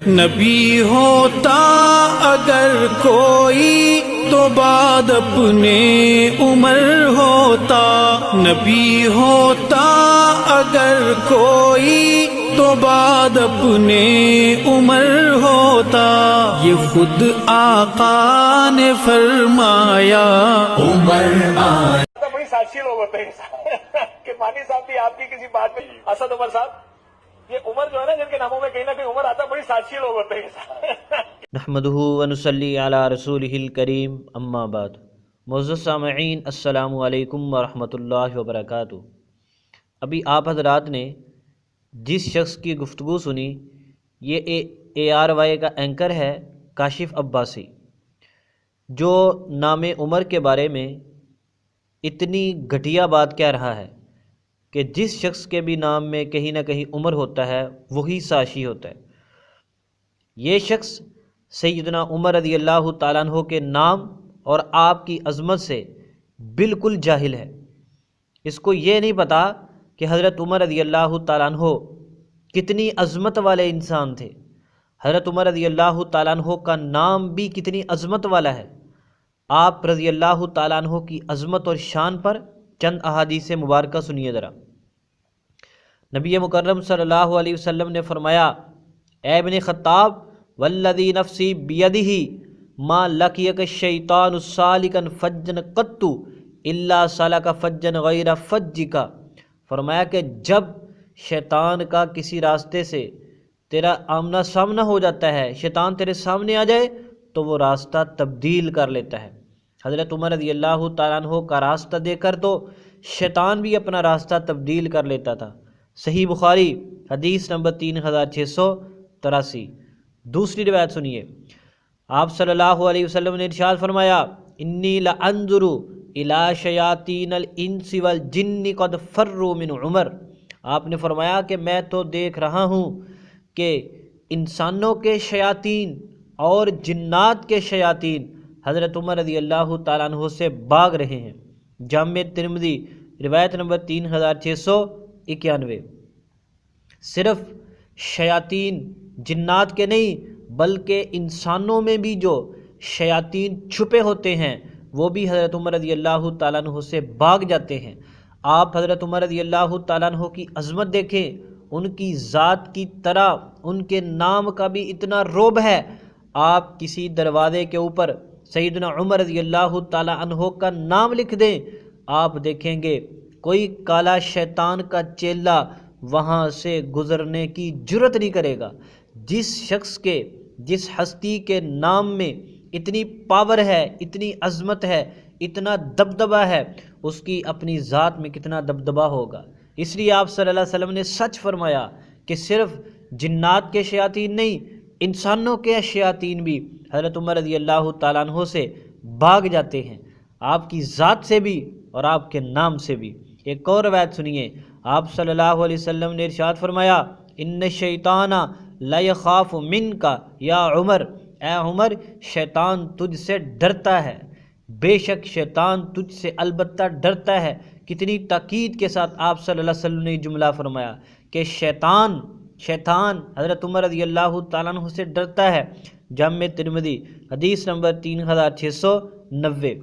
نبی ہوتا اگر کوئی تو بعد اپنے عمر ہوتا، نبی ہوتا اگر کوئی تو بعد اپنے عمر ہوتا، یہ خود آقا نے فرمایا عمر آیا۔ بڑی سازشی لوگ ہوتے ہیں کہ پانی صاحب بھی آپ کی کسی بات میں، اسد عمر صاحب، یہ عمر جو ہے نا جن کے ناموں میں کہیں نہ کہیں عمر آتا ہے، بڑی سازشی لوگ ہوتے ہیں۔ نحمدہ ونصلی علی رسولہ الکریم، اما بعد۔ معزز سامعین، السلام علیکم ورحمۃ اللہ وبرکاتہ۔ ابھی آپ حضرات نے جس شخص کی گفتگو سنی، یہ ARY کا اینکر ہے کاشف عباسی، جو نام عمر کے بارے میں اتنی گھٹیا بات کہہ رہا ہے کہ جس شخص کے بھی نام میں کہیں نہ کہیں عمر ہوتا ہے وہی ساشی ہوتا ہے۔ یہ شخص سیدنا عمر رضی اللہ تعالیٰ عنہ کے نام اور آپ کی عظمت سے بالکل جاہل ہے۔ اس کو یہ نہیں پتہ کہ حضرت عمر رضی اللہ تعالیٰ عنہ کتنی عظمت والے انسان تھے، حضرت عمر رضی اللہ تعالیٰ عنہ کا نام بھی کتنی عظمت والا ہے۔ آپ رضی اللہ تعالیٰ عنہ کی عظمت اور شان پر چند احادیث مبارکہ سنیے ذرا۔ نبی مکرم صلی اللہ علیہ وسلم نے فرمایا، اے ابن خطاب، والذی نفسی بیدہ ما لقیک الشیطان سالکا فجا قط الا سلک فجا غیر فجک۔ فرمایا کہ جب شیطان کا کسی راستے سے تیرا آمنا سامنا ہو جاتا ہے، شیطان تیرے سامنے آ جائے تو وہ راستہ تبدیل کر لیتا ہے۔ حضرت عمر رضی اللہ تعالیٰ عنہ کا راستہ دیکھ کر تو شیطان بھی اپنا راستہ تبدیل کر لیتا تھا۔ صحیح بخاری حدیث نمبر 3683۔ دوسری روایت سنیے، آپ صلی اللہ علیہ وسلم نے ارشاد فرمایا، انی لانظر الی شیاطین الانس والجن قد فروا من عمر۔ آپ نے فرمایا کہ میں تو دیکھ رہا ہوں کہ انسانوں کے شیاطین اور جنات کے شیاطین حضرت عمر رضی اللہ تعالیٰ عنہ سے بھاگ رہے ہیں۔ جامع ترمذی روایت نمبر 3691۔ صرف شیاطین جنات کے نہیں بلکہ انسانوں میں بھی جو شیاطین چھپے ہوتے ہیں وہ بھی حضرت عمر رضی اللہ تعالیٰ عنہ سے بھاگ جاتے ہیں۔ آپ حضرت عمر رضی اللہ تعالیٰ عنہ کی عظمت دیکھیں، ان کی ذات کی طرح ان کے نام کا بھی اتنا رعب ہے۔ آپ کسی دروازے کے اوپر سیدنا عمر رضی اللہ تعالیٰ عنہ کا نام لکھ دیں، آپ دیکھیں گے کوئی کالا شیطان کا چیلا وہاں سے گزرنے کی جرت نہیں کرے گا۔ جس شخص کے، جس ہستی کے نام میں اتنی پاور ہے، اتنی عظمت ہے، اتنا دبدبہ ہے، اس کی اپنی ذات میں کتنا دبدبہ ہوگا۔ اس لیے آپ صلی اللہ علیہ وسلم نے سچ فرمایا کہ صرف جنات کے شیاطین نہیں، انسانوں کے شیاطین بھی حضرت عمر رضی اللہ تعالیٰ عنہ سے بھاگ جاتے ہیں، آپ کی ذات سے بھی اور آپ کے نام سے بھی۔ ایک اور روایت سنیے، آپ صلی اللہ علیہ وسلم نے ارشاد فرمایا، ان الشیطان لا یخاف منک یا عمر۔ اے عمر، شیطان تجھ سے ڈرتا ہے، بے شک شیطان تجھ سے البتہ ڈرتا ہے۔ کتنی تاکید کے ساتھ آپ صلی اللہ علیہ وسلم نے جملہ فرمایا کہ شیطان حضرت عمر رضی اللہ تعالیٰ عنہ سے ڈرتا ہے۔ جامع ترمذی حدیث نمبر 3690۔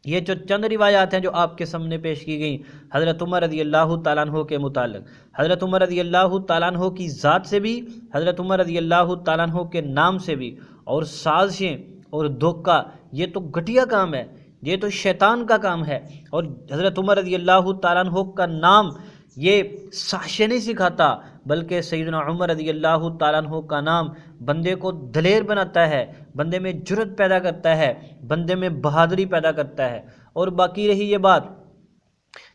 یہ جو چند روایات ہیں جو آپ کے سامنے پیش کی گئیں حضرت عمر رضی اللہ تعالیٰ عنہ کے متعلق، حضرت عمر رضی اللہ تعالیٰ عنہ کی ذات سے بھی، حضرت عمر رضی اللہ تعالیٰ عنہ کے نام سے بھی، اور سازشیں اور دھوکہ، یہ تو گھٹیا کام ہے، یہ تو شیطان کا کام ہے۔ اور حضرت عمر رضی اللہ تعالیٰ عنہ کا نام یہ سازشیں نہیں سکھاتا، بلکہ سیدنا عمر رضی اللہ تعالیٰ عنہ کا نام بندے کو دلیر بناتا ہے، بندے میں جرت پیدا کرتا ہے، بندے میں بہادری پیدا کرتا ہے۔ اور باقی رہی یہ بات،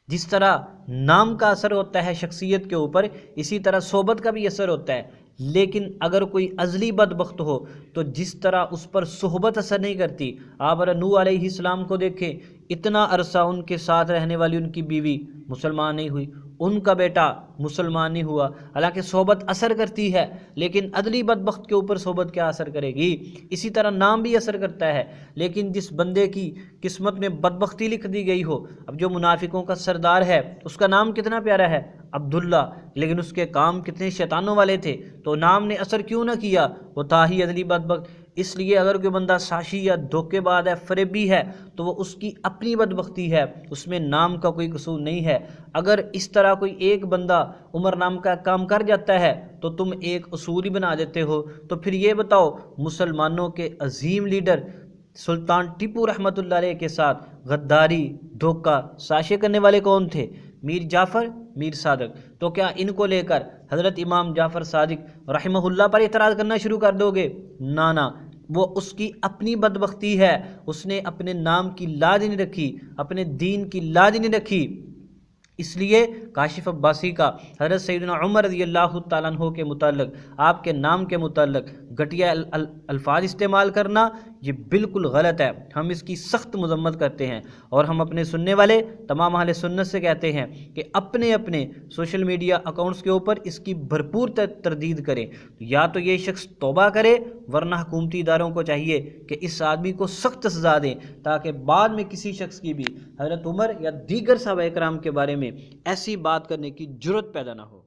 جس طرح نام کا اثر ہوتا ہے شخصیت کے اوپر، اسی طرح صحبت کا بھی اثر ہوتا ہے۔ لیکن اگر کوئی ازلی بدبخت ہو تو جس طرح اس پر صحبت اثر نہیں کرتی، آپ نوح علیہ السلام کو دیکھیں، اتنا عرصہ ان کے ساتھ رہنے والی ان کی بیوی مسلمان نہیں ہوئی، ان کا بیٹا مسلمان نہیں ہوا، حالانکہ صحبت اثر کرتی ہے، لیکن عدلی بدبخت کے اوپر صحبت کیا اثر کرے گی؟ اسی طرح نام بھی اثر کرتا ہے، لیکن جس بندے کی قسمت میں بدبختی لکھ دی گئی ہو، اب جو منافقوں کا سردار ہے اس کا نام کتنا پیارا ہے عبداللہ، لیکن اس کے کام کتنے شیطانوں والے تھے، تو نام نے اثر کیوں نہ کیا؟ وہ تھا ہی عدلی بدبخت۔ اس لیے اگر کوئی بندہ ساشی یا دھوکے باز ہے، فریبی ہے، تو وہ اس کی اپنی بدبختی ہے، اس میں نام کا کوئی قصور نہیں ہے۔ اگر اس طرح کوئی ایک بندہ عمر نام کا کام کر جاتا ہے تو تم ایک اصول ہی بنا دیتے ہو، تو پھر یہ بتاؤ مسلمانوں کے عظیم لیڈر سلطان ٹیپو رحمۃ اللہ علیہ کے ساتھ غداری، دھوکہ، سازشیں کرنے والے کون تھے؟ میر جعفر، میر صادق۔ تو کیا ان کو لے کر حضرت امام جعفر صادق رحمہ اللہ پر اعتراض کرنا شروع کر دو گے؟ نہ، وہ اس کی اپنی بدبختی ہے، اس نے اپنے نام کی لاج نہیں رکھی، اپنے دین کی لاج نہیں رکھی۔ اس لیے کاشف عباسی کا حضرت سیدنا عمر رضی اللہ تعالیٰ عنہ کے متعلق، آپ کے نام کے متعلق گھٹیا الفاظ استعمال کرنا یہ بالکل غلط ہے، ہم اس کی سخت مذمت کرتے ہیں، اور ہم اپنے سننے والے تمام اہل سنت سے کہتے ہیں کہ اپنے اپنے سوشل میڈیا اکاؤنٹس کے اوپر اس کی بھرپور تردید کریں، یا تو یہ شخص توبہ کرے، ورنہ حکومتی اداروں کو چاہیے کہ اس آدمی کو سخت سزا دیں، تاکہ بعد میں کسی شخص کی بھی حضرت عمر یا دیگر صحابہ کرام کے بارے میں ایسی بات کرنے کی جرت پیدا نہ ہو۔